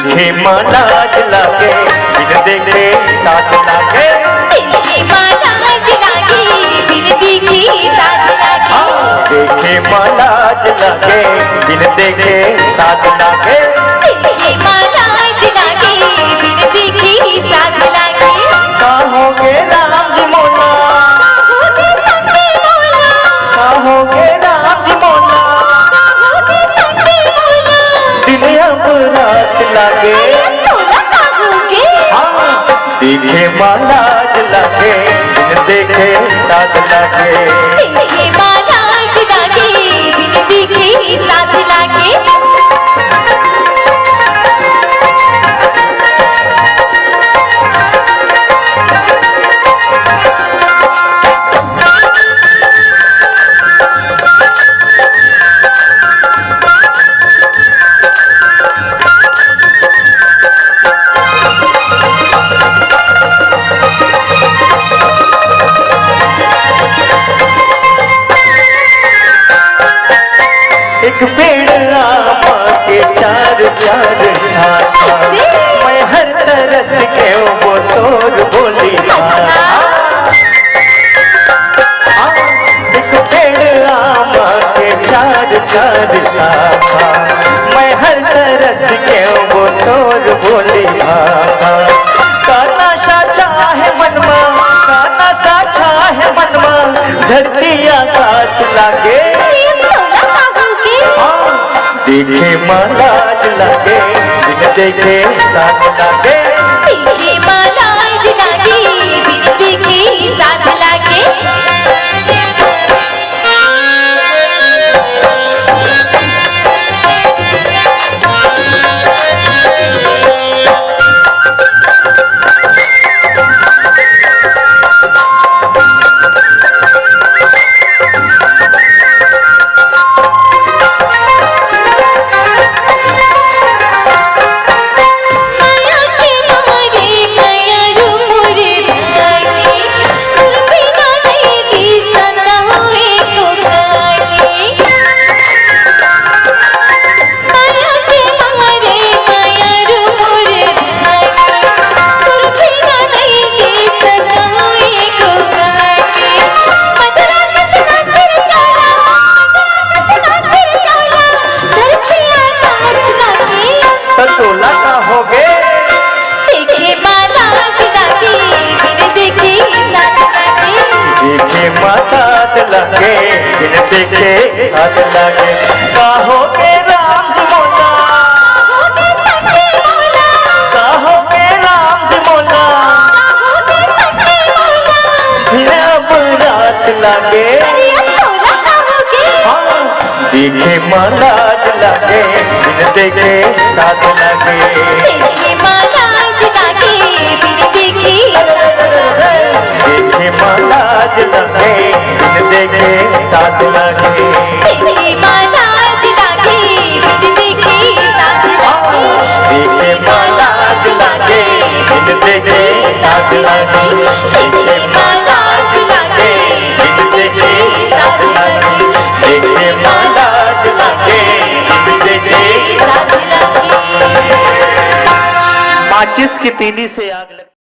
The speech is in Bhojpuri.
देखे लाज लागे बिन देखे साथ लागे, देखे लाज लागे बिन देखे साथ लागे, देखे लाज लागे बिन देखे साथ लागे, देखे लाज लागे बिन देखे साथ लागे। कहोगे राम जी मोला, कहोगे राम जी मोला, दिन अब रात लागे, देखे लाज लागे बिन देखे साथ लागे, देखे लाज लागे बिन देखे साथ लागे। एक पेड़ आमा के चार चार शाखा, मैं हर तरस के वो तोर बोली एक पेड़ आमा के चार चार शाखा, मैं हर तरस के वो तोर बोली काना सा चाहे मनमा, काना सा चाहे मनमा, धरती आकाश लागे, देखे लाज लागे बिन देखे साथ लागे, देखे लाज लागे बिन देखे साथ लागे। टोला कहोगे देखे लाज लागे बिन देखे साथ लागे, देखे साथ लागे बिन देखे साथ लागे, कहोगे राम जी मोला, कहोगे राम जी मोला, दिन अब रात लागे, देखे लाज लागे बिन देखे साथ लागे, देखे लाज लागे बिन देखे, देखे लाज लागे बिन देखे साथ लागे, देखे लाज लागे बिन देखे साथ लागे, देखे लाज लागे बिन देखे साथ लागे, देखे लाज लागे बिन देखे साथ लागे, देखे लाज लागे बिन देखे साथ लागे। माचिस की तीली से आग लग